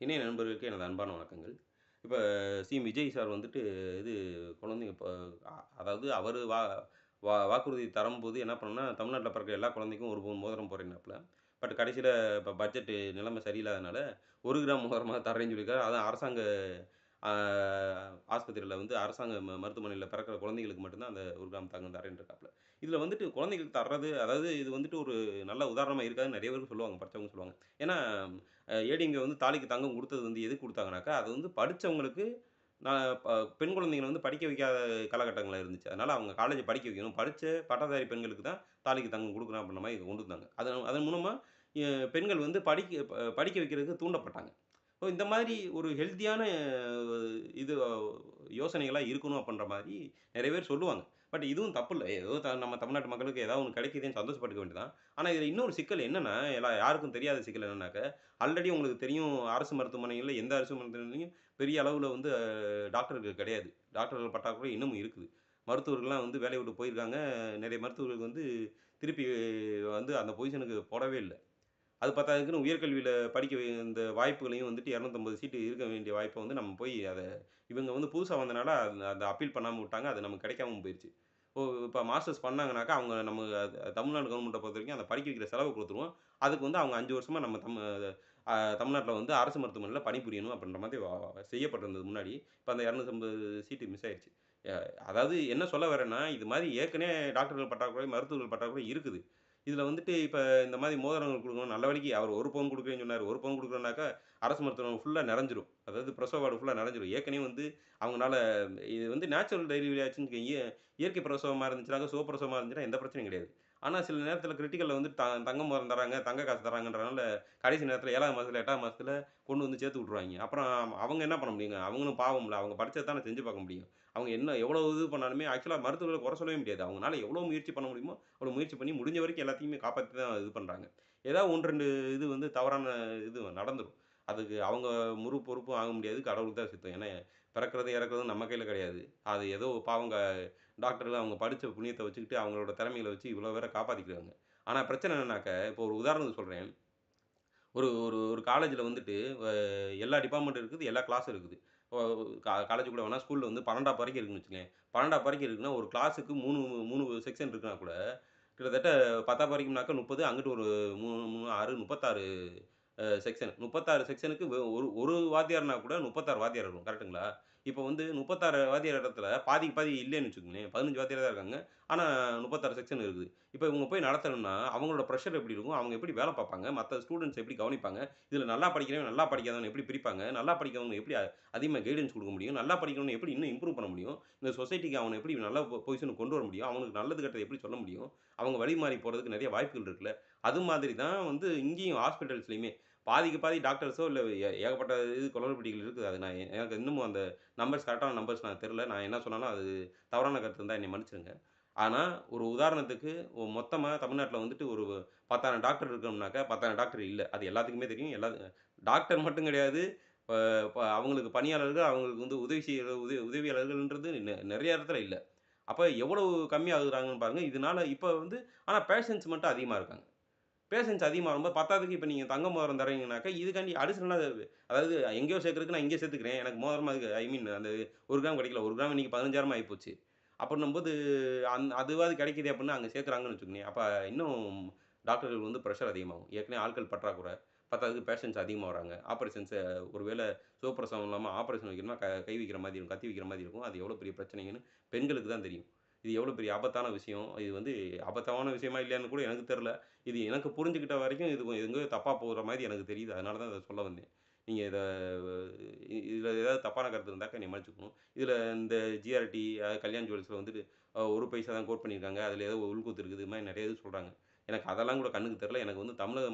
இணைய நண்பர்களுக்கு எனது அன்பான வணக்கங்கள். இப்ப விஜய் சார் வந்துட்டு இது குழந்தைங்க இப்ப அதாவது அவரு வாக்குறுதி தரும்போது என்ன பண்ணணும்னா, தமிழ்நாட்ல பிறக்கிற எல்லா குழந்தைக்கும் 1 பவுன் மோதிரம் போடுறேன்னாப்ல. பட் கடைசியில இப்ப பட்ஜெட் நிலைமை சரியில்லாதனால 1 கிராம் மோதிரமா தர்றேன்னு சொல்லியிருக்காரு. அதுவும் அரசாங்க ஆ ஆஸ்பத்திரியில வந்து அரசாங்க மருத்துவமனையில பிறக்கிற குழந்தைகளுக்கு மட்டும் தான் அந்த 1 கிராம் தங்கம் தரேன்னு இருக்காப்ல. இதுல வந்துட்டு குழந்தைகளுக்கு தர்றது அதாவது இது வந்துட்டு ஒரு நல்ல உதாரணமா இருக்காதுன்னு நெறைய பேர் சொல்லுவாங்க. படிச்சவங்க சொல்லுவாங்க. ஏன்னா ஏடிஎம்கே வந்து தாலிக்கு தங்கம் குடுத்தது வந்து எதுக்கு குடுத்தாங்கனாக்கா, அது வந்து படிச்சவங்களுக்கு நான் பெண் குழந்தைங்கள வந்து படிக்க வைக்காத காலகட்டங்கள்ல இருந்துச்சு. அதனால அவங்க காலேஜ் படிக்க வைக்கணும். படிச்ச பட்டதாரி பெண்களுக்கு தான் தாலிக்கு தங்கம் குடுக்கணும் அப்படின்ற மாரி கொண்டு வந்தாங்க. அதன் மூலமா பெண்கள் வந்து படிக்க வைக்கிறதுக்கு தூண்டப்பட்டாங்க. இந்த மாதிரி ஒரு ஹெல்த்தியான இது யோசனைகளா இருக்கணும் அப்படின்ற மாரி நெறைய பேர் சொல்லுவாங்க. பட் இதுவும் தப்பில்ல. ஏதோ நம்ம தமிழ்நாட்டு மக்களுக்கு ஏதாவது ஒண்ணு கிடைக்குதேன்னு சந்தோஷப்பட்டுக்க வேண்டியது தான். ஆனா இதுல இன்னொரு சிக்கல் என்னன்னா, யாருக்கும் தெரியாத சிக்கல் என்னன்னாக்க, ஆல்ரெடி உங்களுக்கு தெரியும் அரசு மருத்துவமனைகள்ல எந்த அரசு மருத்துவமனையிலயும் பெரிய அளவுல வந்து டாக்டர்கள் கிடையாது. டாக்டர்கள் பற்றாக்குறை இன்னமும் இருக்குது. மருத்துவர்கள்லாம் வந்து வேலைய விட்டு போயிருக்காங்க. நெறைய மருத்துவர்கள் வந்து திருப்பி வந்து அந்த பொசிஷனுக்கு போடவே இல்ல. அது பத்தாததுக்குன்னு உயர்கல்வியில படிக்க இந்த வாய்ப்புகளையும் வந்துட்டு 250 சீட்டு இருக்க வேண்டிய வாய்ப்ப வந்து நம்ம போய் இவங்க வந்து புதுசா வந்தனால அத அப்பீல் பண்ணாம விட்டாங்க. அது நமக்கு கிடைக்காம போயிருச்சு. இப்ப மாஸ்டர்ஸ் பண்ணாங்கனாக்கா, அவங்க நம்ம தமிழ்நாடு கவர்மெண்ட்ட பொறுத்தவரைக்கும் அந்த படிக்க வைக்கிற செலவ குடுத்துருவோம். அதுக்கு வந்து அவங்க 5 வருஷமா நம்ம தமிழ்நாட்ல வந்து அரசு மருத்துவமனையில பணிபுரியணும் அப்படின்ற மாதிரி செய்யப்பட்டிருந்தது முன்னாடி. இப்ப அந்த 250 சீட்டு மிஸ் ஆயிருச்சு. அ அதாவது என்ன சொல்ல வரேன்னா, இது மாரி ஏற்கனவே டாக்டர்கள் பற்றாக்குறை, மருத்துவர்கள் பற்றாக்குறை இருக்குது. இதுல வந்துட்டு இப்ப இந்த மாரி மோதிரங்கள் குடுக்கணும். நல்ல வேளைக்கு அவர் 1 பவுன் குடுக்குறேன்னு சொன்னாரு. 1 பவுன் குடுக்குறோம்னாக்கா, அரசு மருத்துவமனை ஃபுல்லா நெறஞ்சிரும். அதாவது பிரசவ வார்டு ஃபுல்லா நெறஞ்சிரும். ஏற்கனவே வந்து அவங்கனால இது வந்து நேச்சுரல் டெலிவரி ஆச்சுன்னு வைங்க, இயற்கை பிரசவமா இருந்துச்சுனாக்கா, சுகப்பிரசவமா இருந்துச்சுன்னா எந்த பிரச்சனையும் கிடையாது. ஆனா சில நேரத்தில கிரிட்டிகல்ல வந்து தங்க மோதிரம் தர்றாங்க, தங்க காசு தர்றாங்கன்றனால, கடைசி நேரத்தில 7ஆவது மாசத்துல, 8ஆவது மாசத்துல கொண்டு வந்து சேர்த்து விட்டுருவாய்ங்க. அப்புறம் அவங்க என்ன பண்ண முடியுங்க? அவங்களும் பாவம்ல. அவங்க படிச்சத தானே செஞ்சு பார்க்க முடியும். அவங்க என்ன எவ்வளோ இது பண்ணாலுமே ஆக்சுவலா மருத்துவர்கள குறை சொல்லவே முடியாது. அவங்கனால எவ்வளோ முயற்சி பண்ண முடியுமோ, அவ்வளோ முயற்சி பண்ணி முடிஞ்ச வரைக்கும் எல்லாத்தையுமே காப்பாத்தி தான் இது பண்றாங்க. ஏதாவது 1, 2 இது வந்து தவறான இது நடந்துரும். அதுக்கு அவங்க முழு பொறுப்பும் ஆக முடியாது. கடவுளுக்கு தான் சித்தம். ஏன்னா பிறக்கிறதும், இறக்கிறதும் நம்ம கையில கிடையாது. அது ஏதோ பாவங்க டாக்டர்கள் அவங்க படிச்ச புண்ணியத்த வச்சுக்கிட்டு, அவங்களோட திறமைகள வச்சு இவ்வளோ பேர காப்பாத்திக்கிறாங்க. ஆனா பிரச்சனை என்னன்னாக்க, இப்போ ஒரு உதாரணத்துக்கு சொல்றேன். ஒரு ஒரு ஒரு காலேஜ்ல வந்துட்டு அ எல்லா டிபார்ட்மெண்ட் இருக்குது, எல்லா கிளாஸ் இருக்குது. ஒ காலேஜ் கூட வேணாம், ஸ்கூல்ல வந்து 12ஆம் வரைக்கும் இருக்குன்னு வச்சுக்கங்களேன். 12ஆம் வரைக்கும் இருக்குன்னா, ஒரு கிளாஸுக்கு 3 செக்ஷன் இருக்குன்னா கூட, கிட்டத்தட்ட 10ஆம் வரைக்கும்னாக்கா 30 அங்கிட்டு ஒரு 3, 3, 6 36 செக்ஷன். 36 செக்ஷனுக்கு ஒரு ஒரு வாத்தியார்னா கூட 36 வாத்தியார் இருக்கணும். கரெக்ட்டுங்களா? இப்ப வந்து 36 வாத்தியார் இடத்துல பாதிக்கு பாதி இல்லன்னு வச்சுக்கங்களேன். 15 வாத்தியார் தான் இருக்காங்க. ஆனா 36 செக்ஷன் இருக்குது. இப்ப இவங்க போய் நடத்தணும்னா, அவங்களோட பிரஷர் எப்படி இருக்கும்? அவங்க எப்படி வேலை பார்ப்பாங்க? மத்த ஸ்டூடண்ட்ஸ் எப்படி கவனிப்பாங்க? இதுல நல்லா படிக்கிறவன், நல்லா படிக்காதவன எப்படி பிரிப்பாங்க? நல்லா படிக்கிறவங்க எப்படி அதிகமா கைடன்ஸ் குடுக்க முடியும்? நல்லா படிக்கிறவன எப்படி இன்னும் இம்ப்ரூவ் பண்ண முடியும்? இந்த சொசைட்டிக்கு அவன எப்படி நல்ல பொசிஷனுக்கு கொண்டு வர முடியும்? அவனுக்கு நல்லது, கெட்டது எப்படி சொல்ல முடியும்? அவங்க வழி மாறி போறதுக்கு நெறைய வாய்ப்புகள் இருக்குல்ல. அது மாதிரி தான் வந்து இங்கேயும் ஹாஸ்பிட்டல்ஸ்லயுமே. பாதிக்கு பாதி டாக்டர்ஸோ இல்ல ஏகப்பட்ட இது குளறுபடிகள் இருக்குது. அது எனக்கு இன்னமும் அந்த நம்பர்ஸ் கரெக்ட்டான நம்பர்ஸ் நான் தெரியல. நான் என்ன சொன்னாலும் அது தவறான கருத்து இருந்தா என்னைய மன்னிச்சுருங்க. ஆனா, ஒரு உதாரணத்துக்கு மொத்தமா தமிழ்நாட்ல வந்துட்டு ஒரு 10,000 டாக்டர் இருக்கணும்னாக்கா, 10,000 டாக்டர் இல்ல. அது எல்லாத்துக்குமே தெரியும். டாக்டர் மட்டும் கிடையாது. ப ப அவங்களுக்கு பணியாளர்கள், அவங்களுக்கு வந்து உதவியாளர்கள்ன்றது நெறைய இடத்துல இல்ல. அப்ப எவ்வளவு கம்மி ஆகுறாங்கன்னு பாருங்க. இதனால இப்ப வந்து ஆனா பேஷண்ட்ஸ் மட்டும் அதிகமா இருக்காங்க. பேஷண்ட்ஸ் அதிகமாகும்போது பத்தாததுக்கு இப்ப நீங்க தங்க மோதிரம் தர்றீங்கனாக்கா, இதுக்காண்டி அடிஷனலா அதாவது எங்கேயோ சேர்க்கறதுக்கு நான் இங்கே சேர்த்துக்கிறேன். எனக்கு மோதிரமா அதுக்கு ஐ மீன் அந்த 1 கிராம் கிடைக்கல. 1 கிராம் இன்னைக்கு 15,000 ஆயிப்போச்சு. அப்படின்னும்போது அதுவாவது கிடைக்குதே அப்படின்னு அங்க சேர்க்குறாங்கன்னு வச்சுக்கங்களேன். அப்ப இன்னும் டாக்டர்கள் வந்து பிரஷர் அதிகமாகும். ஏற்கனவே ஆட்கள் பற்றாக்குறை. பத்தாததுக்கு பேஷண்ட்ஸ் அதிகமா வராங்க. ஆப்பரேஷன்ஸ் ஒரு வேள சுகப்பிரசவம் இல்லாம ஆப்பரேஷன் வைக்கணும்னா கை வைக்கிற மாரி இருக்கும். கத்தி வைக்கிற மாரி இருக்கும். அது எவ்வளோ பெரிய பிரச்சனைங்கன்னு பெண்களுக்கு தான் தெரியும். இது எவ்வளோ பெரிய ஆபத்தான விஷயம். இது வந்து ஆபத்தான விஷயமா இல்லையான்னு கூட எனக்கு தெரியல. இது எனக்கு புரிஞ்சுகிட்ட வரைக்கும் இது எங்கேயோ தப்பா போற மாரி எனக்கு தெரியுது. அதனால தான் இத சொல்ல வந்தேன். நீங்க இதில ஏதாவது தப்பான கருத்து இருந்தாக்கா என்னைய மன்னிச்சுக்கணும். இதில இந்த ஜிஆர்டி கல்யாண் ஜுவல்ஸ்ல வந்துட்டு 1 பைசா தான் கோட் பண்ணியிருக்காங்க. அதில ஏதோ உள்குத்து இருக்குது. இது மாரி நெறைய இது சொல்றாங்க. எனக்கு அதெல்லாம் கூட கண்ணுக்கு தெரியல. எனக்கு வந்து தமிழக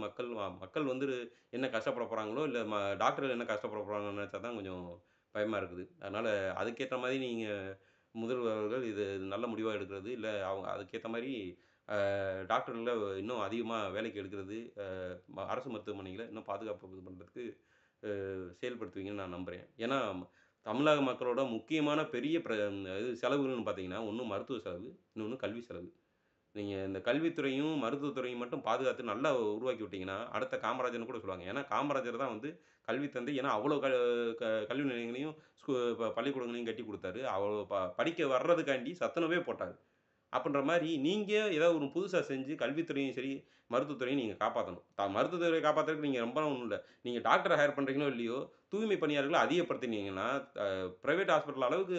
மக்கள் வந்து என்ன கஷ்டப்பட போறாங்களோ, இல்ல டாக்டர்கள் என்ன கஷ்டப்பட போறாங்கன்னு நெனச்சா தான் கொஞ்சம் பயமா இருக்குது. அதனால அதுக்கேத்த மாரி நீங்க முதல்வர் அவர்கள் இது நல்ல முடிவா எடுக்கிறது, இல்ல அவங்க அதுக்கேத்த மாரி டாக்டர்கள இன்னும் அதிகமா வேலைக்கு எடுக்கிறது, அரசு மருத்துவமனைகள இன்னும் பாதுகாப்பு இது பண்றதுக்கு செயல்படுத்துவீங்கன்னு நான் நம்புறேன். ஏன்னா, தமிழக மக்களோட முக்கியமான பெரிய இது செலவுகள்னு பார்த்தீங்கன்னா, ஒண்ணு மருத்துவ செலவு, இன்னொன்னு கல்வி செலவு. நீங்க இந்த கல்வித்துறையும், மருத்துவத்துறையும் மட்டும் பாதுகாத்து நல்லா உருவாக்கி விட்டீங்கன்னா, அடுத்த காமராஜர்ன்னு கூட சொல்லுவாங்க. ஏன்னா, காமராஜர் தான் வந்து கல்வி தந்தை. ஏன்னா, அவ்வளோ கல்வி நிலையங்களையும், பள்ளிக்கூடங்களையும் கட்டிக் குடுத்தாரு. அவ்வளோ படிக்க வர்றதுக்காண்டி சத்துணவே போட்டாரு. அப்புட்ன்ற மாரி, நீங்க ஏதாவது ஒரு புதுசா செஞ்சு கல்வித்துறையும் சரி, மருத்துவத்துறையும் நீங்க காப்பாத்தணும். மருத்துவத்துறைய காப்பாத்துறதுக்கு நீங்க ரொம்பலாம் ஒண்ணும் இல்ல. நீங்க டாக்டர ஹையர் பண்றீங்களோ இல்லையோ, தூய்மை பணியாளர்கள அதிகப்படுத்தினீங்கன்னா, பிரைவேட் ஹாஸ்பிட்டல் அளவுக்கு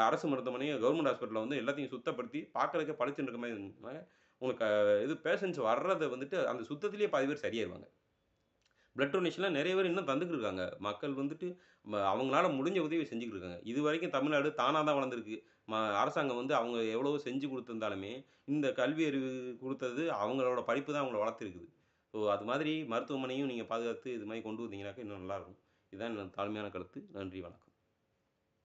அரசு மருத்துவமனையும், கவர்மெண்ட் ஹாஸ்பிட்டல்ல வந்து எல்லாத்தையும் சுத்தப்படுத்தி பார்க்கறதுக்கே பளிச்சுன்னு இருக்க மாரி இருந்துச்சுன்னா, உங்களுக்கு இது பேஷண்ட்ஸ் வர்றத வந்துட்டு அந்த சுத்தத்திலேயே பாதி பேர் சரியாயிருவாங்க. பிளட் டொனேஷன்லாம் நெறைய பேர் இன்னும் தந்துக்கிட்டு இருக்காங்க. மக்கள் வந்துட்டு அவங்களால முடிஞ்ச உதவிய செஞ்சுக்கிட்டு இருக்காங்க. இதுவரைக்கும் தமிழ்நாடு தானா தான் வளர்ந்திருக்கு. அரசாங்கம் வந்து அவங்க எவ்வளவோ செஞ்சு குடுத்திருந்தாலுமே, இந்த கல்வி அறிவு குடுத்தது அவங்களோட படிப்பு தான் அவங்கள வளர்த்திருக்குது. ஸோ அது மாதிரி மருத்துவமனையும் நீங்க பாதுகாத்து இது மாரி கொண்டு வந்தீங்கன்னாக்க இன்னும் நல்லாருக்கும். இதுதான் என்னோட தாழ்மையான கருத்து. நன்றி, வணக்கம்.